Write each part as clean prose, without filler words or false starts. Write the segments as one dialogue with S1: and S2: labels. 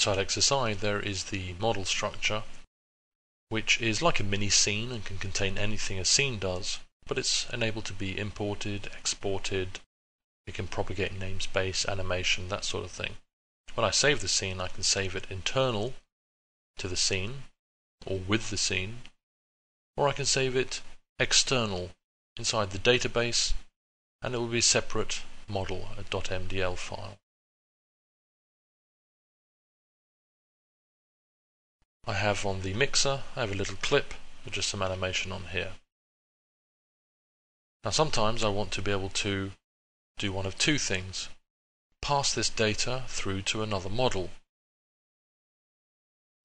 S1: Inside XSI there is the model structure, which is like a mini scene and can contain anything a scene does, but it's enabled to be imported, exported. You can propagate namespace, animation, that sort of thing. When I save the scene, I can save it internal to the scene or with the scene, or I can save it external inside the database, and it will be a separate model, a .mdl file. I have on the mixer, I have a little clip with just some animation on here. Now sometimes I want to be able to do one of two things. Pass this data through to another model.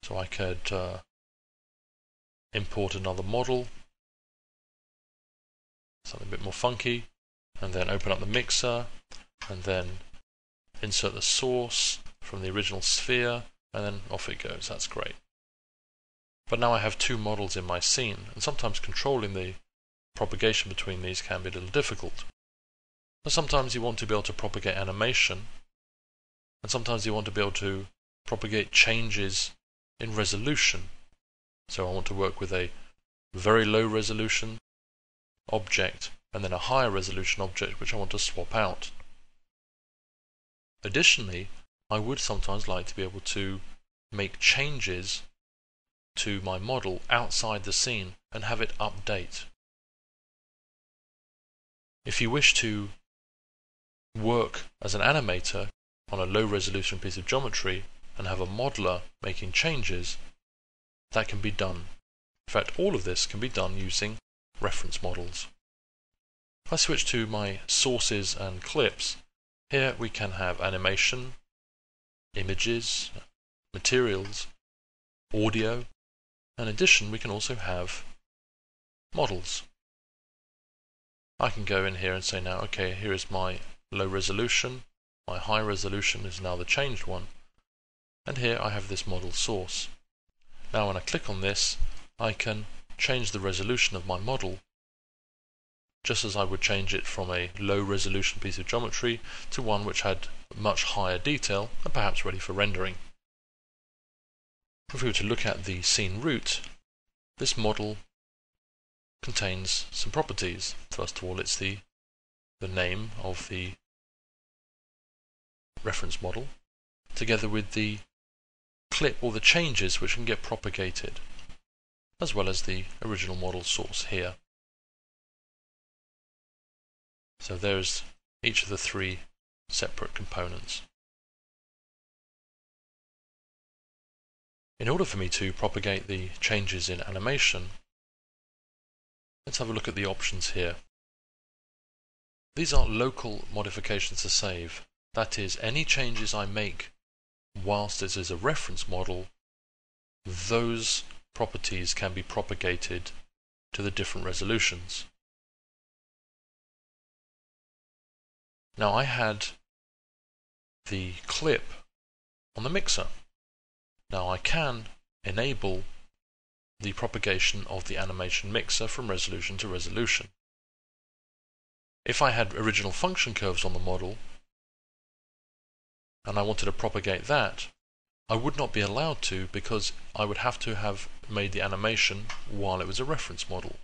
S1: So I could import another model, something a bit more funky, and then open up the mixer, and then insert the source from the original sphere, and then off it goes. That's great. But now I have two models in my scene, and sometimes controlling the propagation between these can be a little difficult. And sometimes you want to be able to propagate animation, and sometimes you want to be able to propagate changes in resolution. So I want to work with a very low resolution object and then a higher resolution object which I want to swap out. Additionally, I would sometimes like to be able to make changes to my model outside the scene and have it update. If you wish to work as an animator on a low resolution piece of geometry and have a modeler making changes, that can be done. In fact, all of this can be done using reference models. If I switch to my sources and clips, here we can have animation, images, materials, audio. In addition, we can also have models. I can go in here and say now, okay, here is my low resolution, my high resolution is now the changed one, and here I have this model source. Now when I click on this, I can change the resolution of my model, just as I would change it from a low resolution piece of geometry to one which had much higher detail and perhaps ready for rendering. If we were to look at the scene root, this model contains some properties. First of all, it's the name of the reference model, together with the clip or the changes which can get propagated, as well as the original model source here. So there's each of the three separate components. In order for me to propagate the changes in animation, let's have a look at the options here. These are local modifications to save. That is, any changes I make whilst this is a reference model, those properties can be propagated to the different resolutions. Now I had the clip on the mixer. Now I can enable the propagation of the animation mixer from resolution to resolution. If I had original function curves on the model and I wanted to propagate that, I would not be allowed to, because I would have to have made the animation while it was a reference model.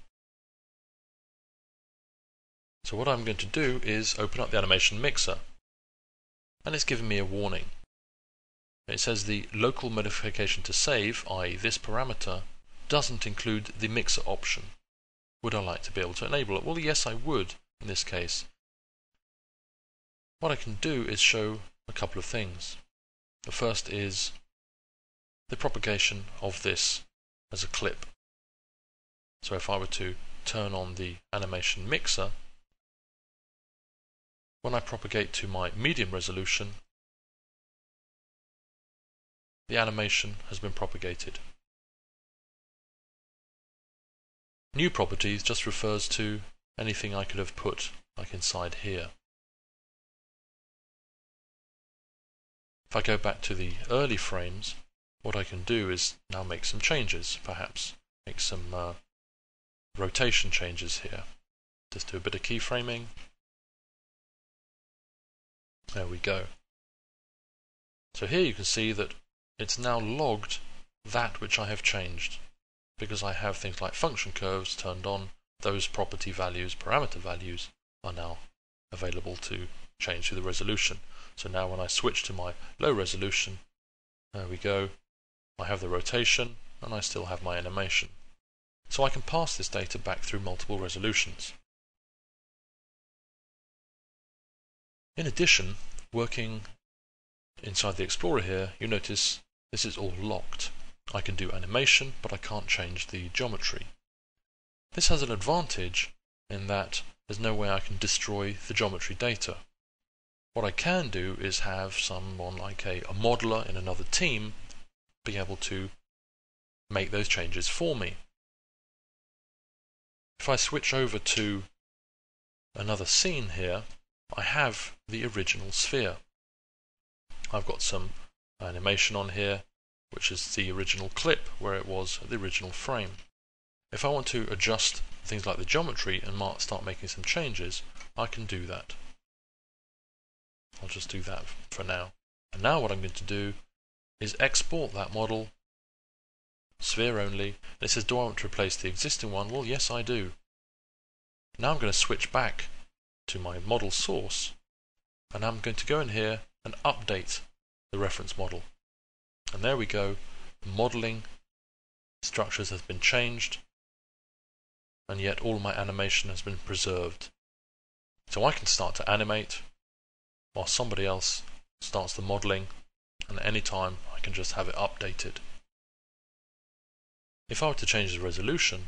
S1: So what I'm going to do is open up the animation mixer, and it's giving me a warning. It says the local modification to save, i.e. this parameter, doesn't include the mixer option. Would I like to be able to enable it? Well, yes, I would in this case. What I can do is show a couple of things. The first is the propagation of this as a clip. So if I were to turn on the animation mixer, when I propagate to my medium resolution, the animation has been propagated. New properties just refers to anything I could have put, like inside here. If I go back to the early frames, what I can do is now make some changes, perhaps make some rotation changes here. Just do a bit of keyframing. There we go. So here you can see that it's now logged that which I have changed, because I have things like function curves turned on. Those property values, parameter values, are now available to change to the resolution. So now when I switch to my low resolution, there we go, I have the rotation and I still have my animation. So I can pass this data back through multiple resolutions. In addition, working inside the Explorer here, you notice this is all locked. I can do animation, but I can't change the geometry. This has an advantage in that there's no way I can destroy the geometry data. What I can do is have someone like a modeler in another team be able to make those changes for me. If I switch over to another scene here, I have the original sphere. I've got some animation on here, which is the original clip where it was the original frame. If I want to adjust things like the geometry and start making some changes, I can do that. I'll just do that for now. And now what I'm going to do is export that model, sphere only. And it says, do I want to replace the existing one? Well, yes, I do. Now I'm going to switch back to my model source, and I'm going to go in here and update the reference model. And there we go, the modeling structures has been changed, and yet all my animation has been preserved. So I can start to animate while somebody else starts the modeling, and at any time I can just have it updated. If I were to change the resolution,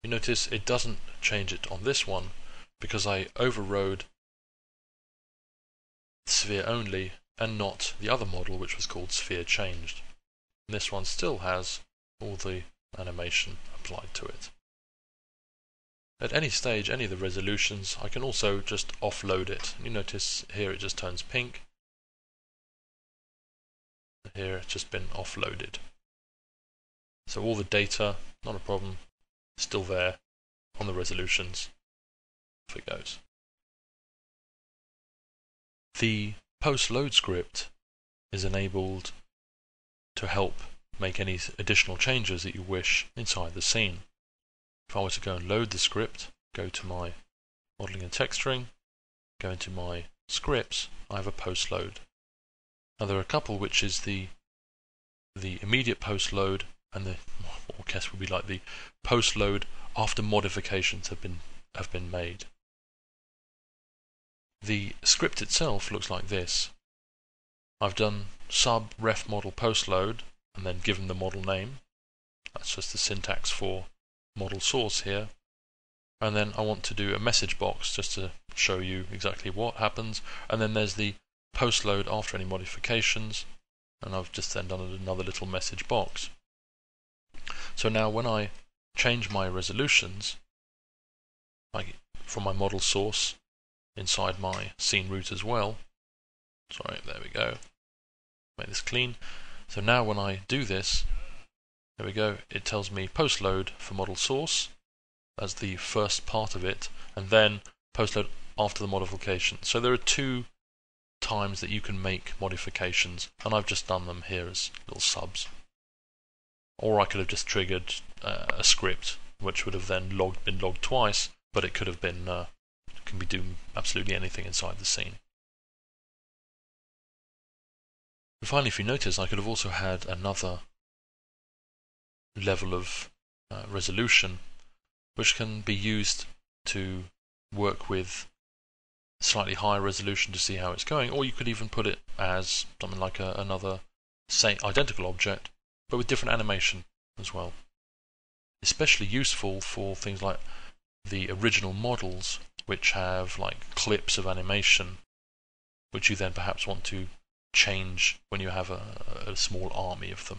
S1: you notice it doesn't change it on this one because I overrode sphere only and not the other model, which was called sphere changed. And this one still has all the animation applied to it. At any stage, any of the resolutions, I can also just offload it. You notice here it just turns pink. Here it's just been offloaded. So all the data, not a problem, still there on the resolutions. Off it goes. The post-load script is enabled to help make any additional changes that you wish inside the scene. If I were to go and load the script, go to my modeling and texturing, go into my scripts, I have a post-load. Now there are a couple, which is the immediate post-load, and the what I guess would be like the post-load after modifications have been made. The script itself looks like this. I've done sub ref model post-load and then given the model name. That's just the syntax for model source here. And then I want to do a message box just to show you exactly what happens. And then there's the post-load after any modifications, and I've just then done another little message box. So now when I change my resolutions from my model source inside my scene root as well, sorry, there we go, make this clean. So now when I do this, there we go, it tells me post-load for model source as the first part of it, and then post-load after the modification. So there are two times that you can make modifications, and I've just done them here as little subs. Or I could have just triggered a script which would have then been logged twice, but it could have been can be doing absolutely anything inside the scene. And finally, if you notice, I could have also had another level of resolution which can be used to work with slightly higher resolution to see how it's going, or you could even put it as something like another same identical object but with different animation as well. Especially useful for things like the original models, which have like clips of animation which you then perhaps want to change when you have a small army of them.